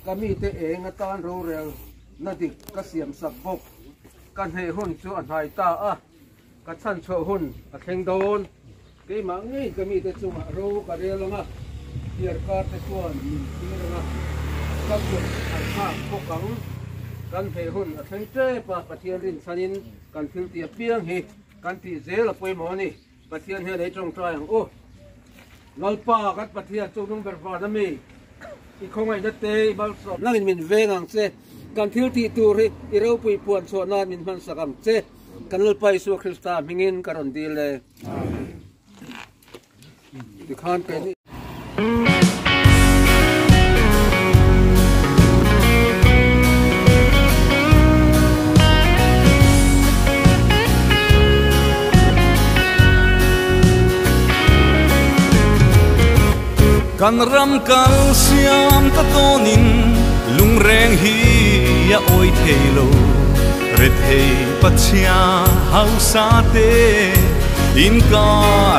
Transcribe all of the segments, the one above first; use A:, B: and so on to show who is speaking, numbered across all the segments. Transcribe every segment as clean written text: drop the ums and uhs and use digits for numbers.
A: kami te eng atan ro rel nadik ka siam sak bok kan he hun chu an hai ta a ka chan cho hun a theng don ke ma ngi kami te chu ro ka rel nga pier ka te chuan ti nga ka chu an ha bokang kan he hun a theng tre pa pathian rin sanin kan thil ti piang hi kan ti zel poi mo ni pathian he le trong trai ang o nalpa kat pathian chu nung ber va na mi i không ai đất tê bao giờ năng mình về ngang xe cần thiếu thị tu ri i rau pui puan so na min man sakam che kan lul pai su Krista mingin karon dile di khan ke ni
B: kan ram kal siam ta tonin lung reng hi ya oi thelo ret hei pachia hau sa te in ka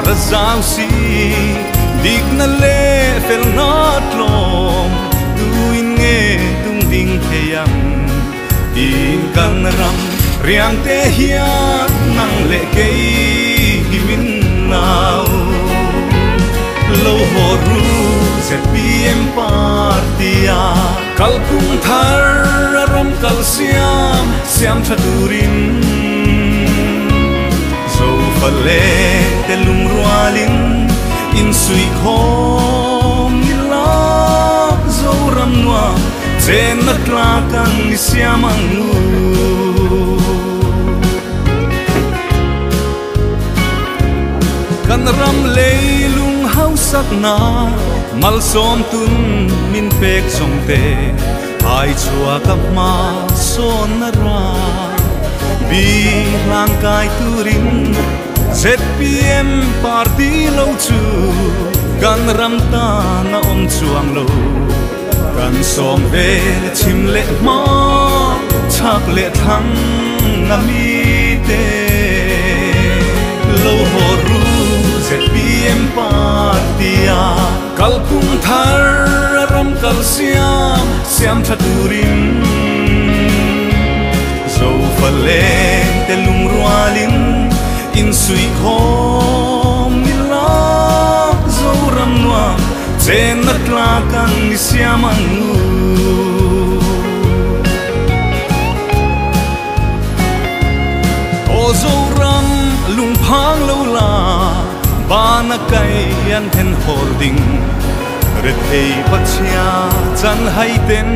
B: razau si digna le fel not lom tu in nge tung ding theyam in kan ram riang te hian nang le kei himin nau lo horu ZPM partia kalkung thar ram kal siam thaturin zo phale te lung rualin in sui khom nila zo ram noa chen na tla kan ni siamangu kan ram leilung hausak na mal som tun min pek song te ai chua kap ma son na ra bi lang kai turin ZPM party lo chu kan ram ta na om chuang lo kan som ve chim le ma chak le thang na mi te lo horu ZPM partia kalkung thar ram kal siam thaturin zo phale te lung rualin in sui khom nila zo ram noa chen na tla kan ni siamangu o zo ram lung phang lo la bana kai an then holding ret hei pachia chan hai ten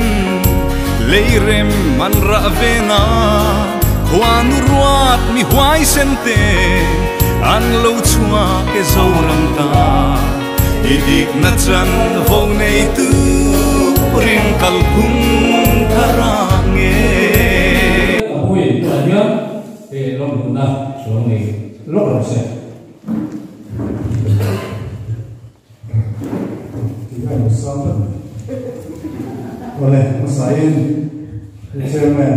B: leirem man ra vena huan ruat mi huai sente an lo chua ke zo ram ta idik na chan ho nei tu ring kal kum tharange
C: hui ta nya e lo na so ni lo ro se
D: oleh masain chairman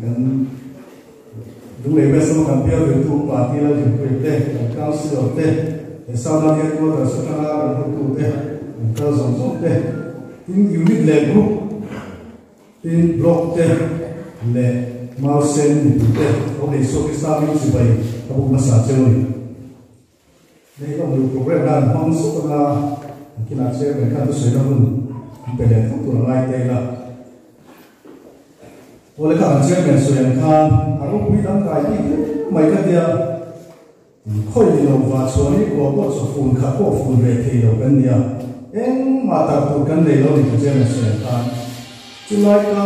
D: kan du le bes mo kan pia tu party la ju te council te sa na ke ko da sa na ra tu te ka zong zong te in unit le group in block te le mausen te o le so ke sa mi su bai abu masa choi le ko du program dan hong su la kina chairman kan tu soi na hun pele tu lai te la oleh kan chairman soyan khan aro pui dang kai ti mai ka dia khoi ni lo wa choni ko ko so fun kha ko fun re the lo kan dia eng ma ta tu kan le lo ni chairman soyan khan chulai ka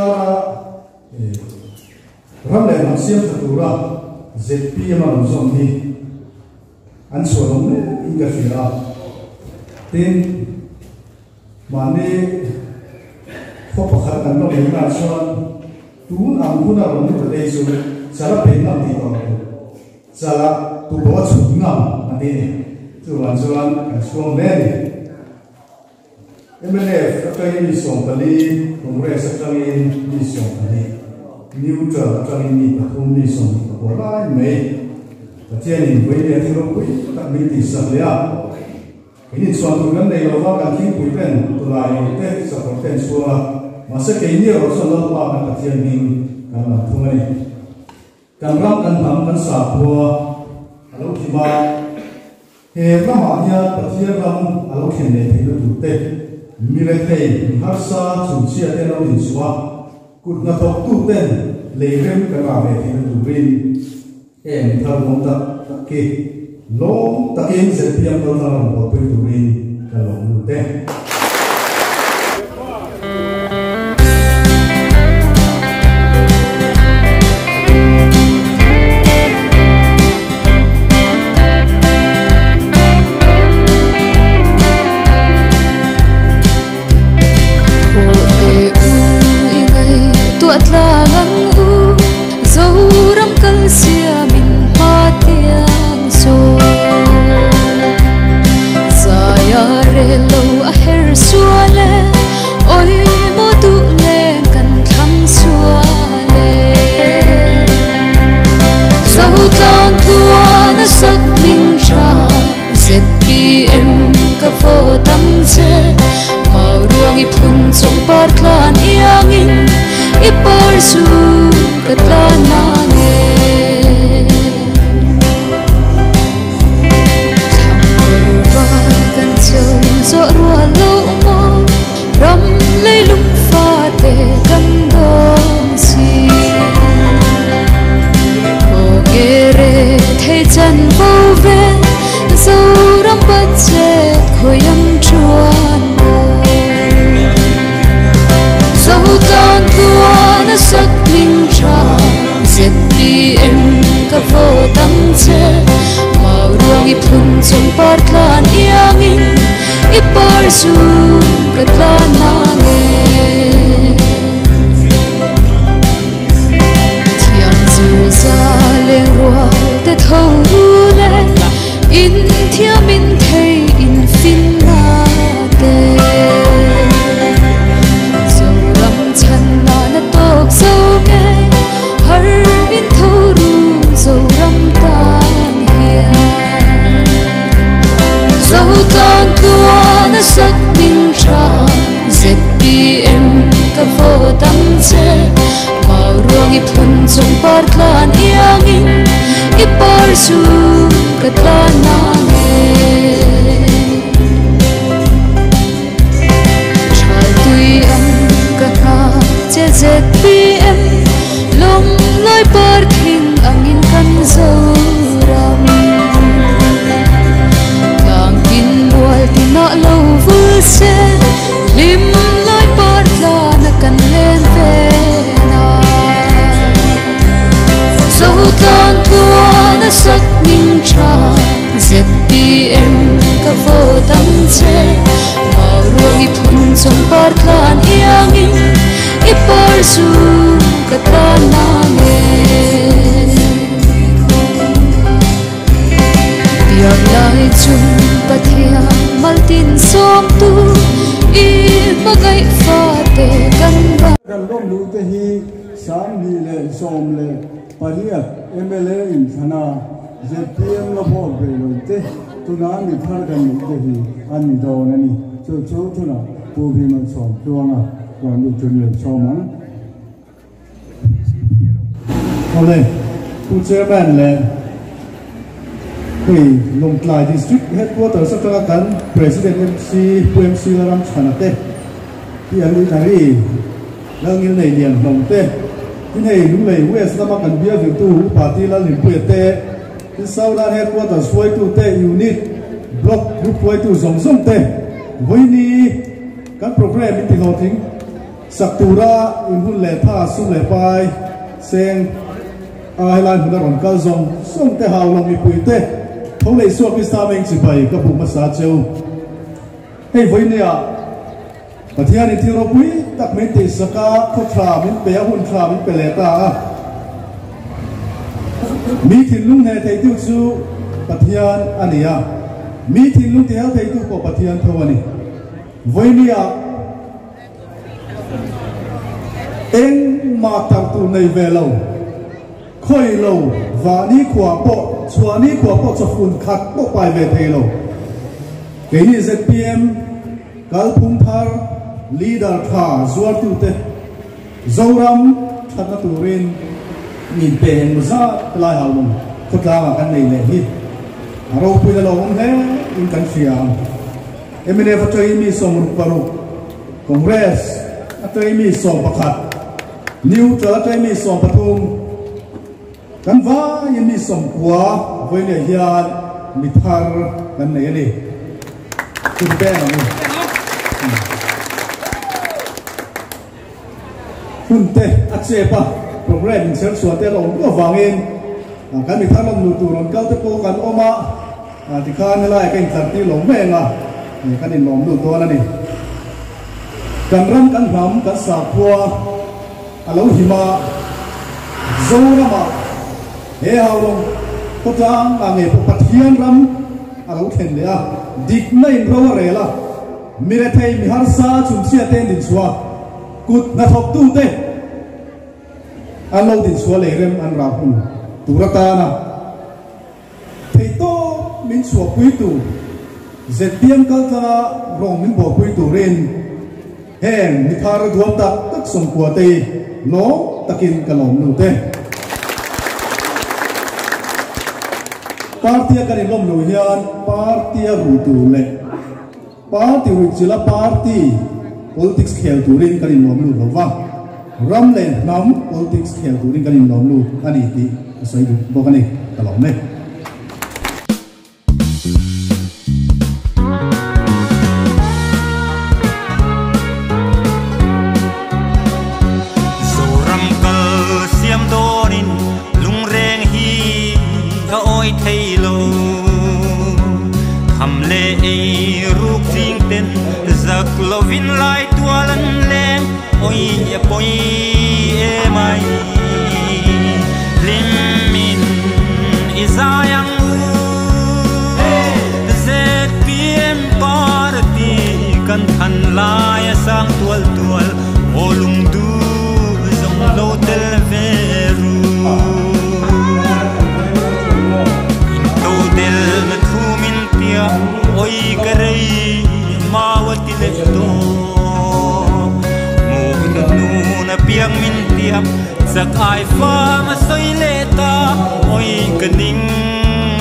D: ram le ma siam ta tu ra ZP ma lo som ni an so lo ne inga fira tin mane ko pa kha kan lo le na son tuun ang guna ron ni tade so sara penam ti to sara tu bo chu ngam ade tu wan chuan ka suang le MLF ka ni song pali congress ka ni song pali neutral ka ni pathum ni song ko lai me patian in we le thiro pui ta mi ti sa le a ini suatu kan dari awal kan kita punya tulai teh seperti suara masa kini orang selalu pakai kajian ini karena tuh ini kan ram kan ham kan sapua kalau kita ramahnya kajian ram kalau kini itu teh militer harsa suci ada orang Islam kut ngatok tu teh lehem kerana itu beri thằng tak ke lo takin setiap orang apa itu beri kalau mudah Chairman le kui Longtlai District Headquarters kan President MC PMC ram chanate ti ani nari langil nei lian hongte inhei lunglei West lama kan bia tu party la limpuete in Southern Headquarters foi tu te unit block group foi tu zongzong te voini kan program ti hoting saktura inhun le tha su le pai seng ai lan huna ron kal zong song te hao long mi puite thong lei suak is ta meng chi bai ka bu ma sa cheu hei voi nia pathian ni thiro pui tak me te saka kho thra min pe hun thra min pe le ta mi thin lung ne thei tu chu pathian ania mi thin lung te ha thei tu ko pathian thawani voi nia eng ma tang tu nei ve lo khoi lo và ni khỏa bộ chùa ni khỏa bộ cho phun khát bộ bài về thế lo cái này ZPM kal phum thar leader tha zuar tu te zoram thana turin nhìn bền ra lại hào lùng khut la kan nei le hi aro pui la lom he in kan fiam emine fa choi mi som ru paru congress atoi mi som pakhat new tra atoi mi som pathum kan va yin mi som kwa voi le hian mi thar kan nei ni tu be ni hunte atsepa program sel suate lo ko wangin kan mi thar lom nu tu ron kal te ko kan oma ti khan lai kan tar ti lo me nga ni kan in lom nu to na ni kan ram kan ram kan sa phua alo hima zona ma he haulong ko tang ange pathian ram alo then le a dik nei ro re la mi re thei mi har sa chum sia ten din suwa kut na thok tu te alo din suwa le rem an ra hu turata na thei to min suwa pui tu ZPM kal ta rong min bo pui tu ren heng mi thar duam tak som kwa te lo takin kalom nu te partia kan lom lu hian partia ru tu le parti ru chila party politics khel turin kan lom lu lova ram le nam politics khel turin kan lom lu ani ti sai du bokani kalom me
E: lovin lai tualan leng oi ya poi e mai limin izayang ZPM party kan than lai sang tual tual olung du zong lo tel veru into del na thumin tia oi karei mawati le to mu nu na piang min tiam sak ai fa ma soi le ta oi kaning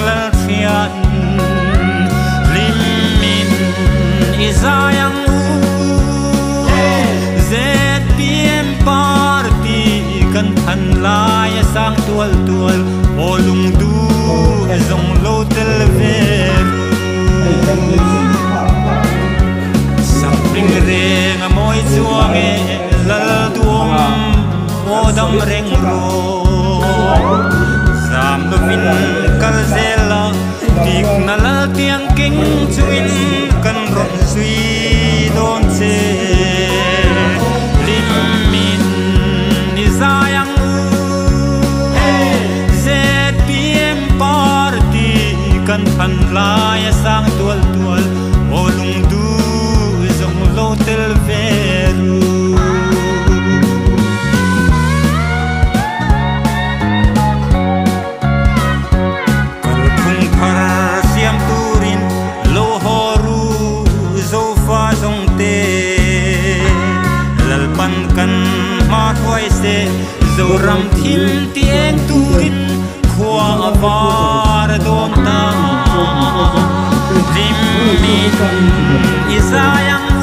E: la fian lim min izayang ZPM party kan than lai sang tual tual olung du zong lo tel veru ring reng moi chuang e lal tuam modam reng ro sam do vin kal zela dik na la tiang king chuin kan ron sui don che lim min ni zayang ZPM party kan than lai sang tual tual olung du lo tel veru kal khung khar siam turin lo horu zo fa zong te lal pan kan ma khoi se zo ram thim tieng turin khwa avar don ta dim min izayang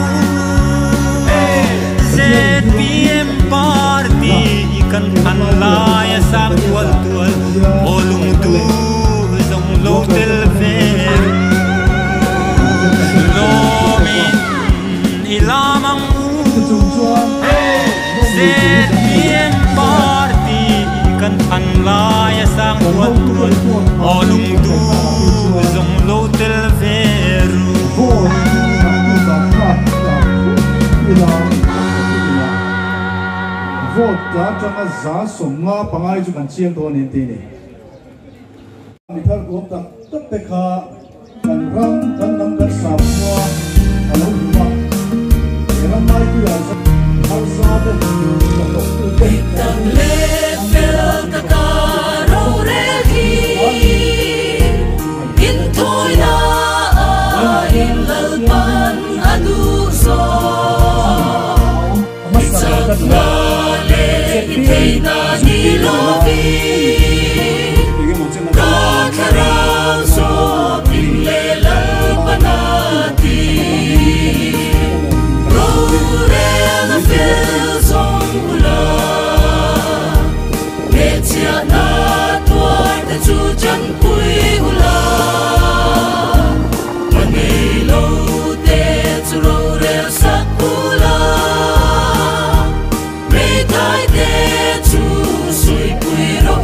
E: ZPM party kan than lai sang tual tual olung tu zong lo tel ver lo min ilamang ZPM party kan than lai sang tual tual olung tu zong lo tel ver
D: vote ta changa za somnga pangai chu kan chiang to ni ti ni mi thar ko ta tak te kha kan ram kan nam kan sa phwa alo ma ram mai tu ya har sa de
F: tam le fel ta ka ro re hi in toy na in la Hey na ni lovi Kakarang so pinlela panati Rorel na feel song ula Metia na tuar te chu chan pui ula Manei lo te chu rorel sakula Mei tai te chu sui pui ro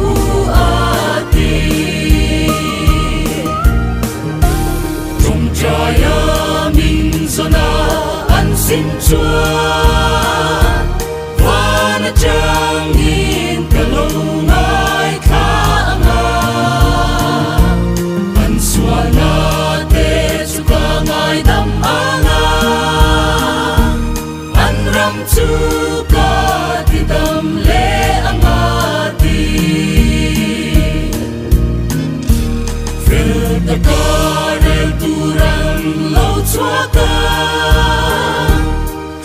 F: ati Trong chaya min zona an sin chua Vana chang in kalong ngai ka nga An suana te chu ka ngai dam anga An ram chu ka ti dam le anga ti Fil ta ka rel turang lau chua ka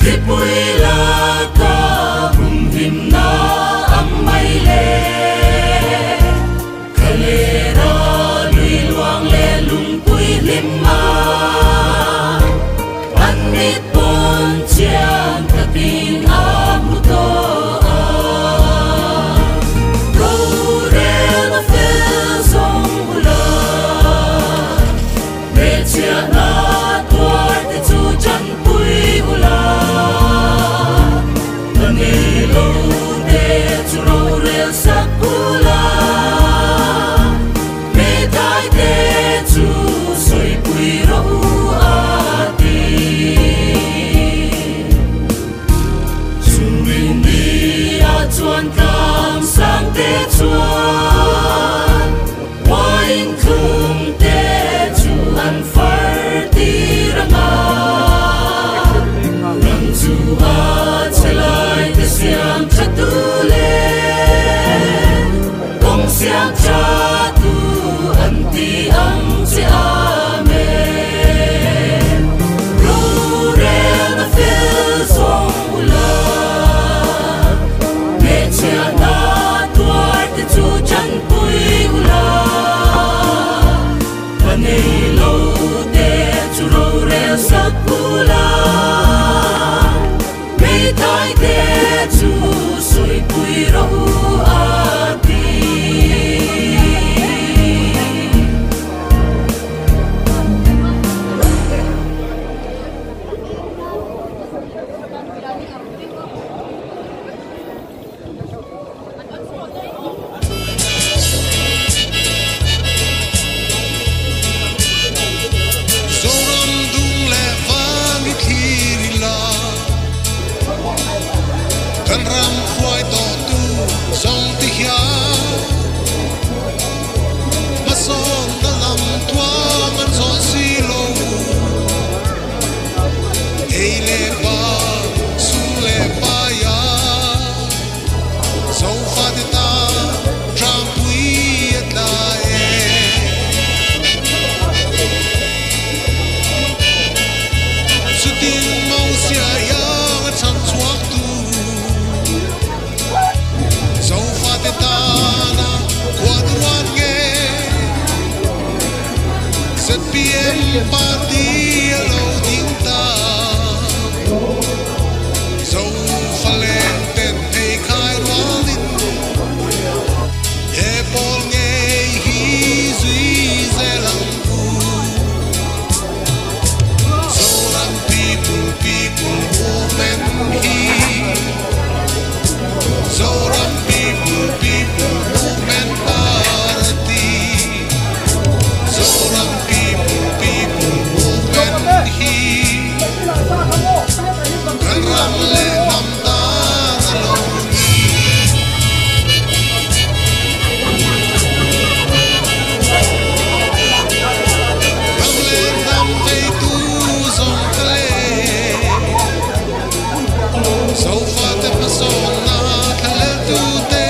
F: Tripui la ka hum him na ang may le Kalera lui luang le lung pui lima Anit pon chiang kaping amuto Rorel na feel song ula Metia na tuar te chu chan pui ula Manilo te chu rorel sakula Metai te chu soi pui ro ati Sumindi a chuan kam sang te chuan Wain khung te chu an far ti ranga Rang chu a chelai te siam chatule Kong siam chatu an ti ang si ame Rorel na feel song ula Metia na tuar te chu chan pui ula Panay lo te chu rorel sakula May tai te chu sui pui ro ati
B: Zoram dung le van khiri la Kan ram khwai to tu song ti hia Mason na lam tua man so si lo Ei le ba su le ba ya So fa de ta tram pui et la Sutin mau sia yang chan chuak tu So fa te ta na quadruan nge Set PM party lo ding ta So fa len ten ei khai rolin E pol nge hi zui zelang Zoram people movement here Zoram people movement party Zoram people movement here Karam le nam ta aloni Ram le nam te tu zong kale So far te persona kale tu te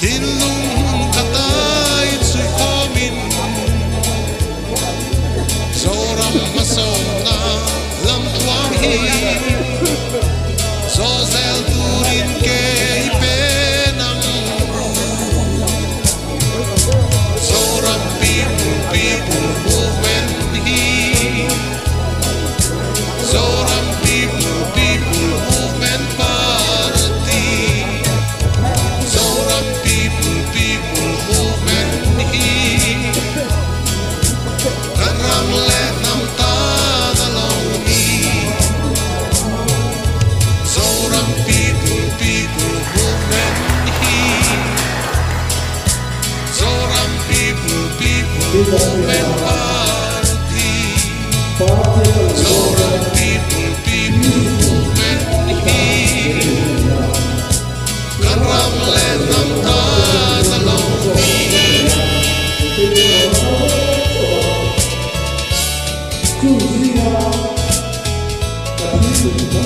B: Tin lung katai tsui komin Zoram masona lam tuang hi So zel tu
G: sung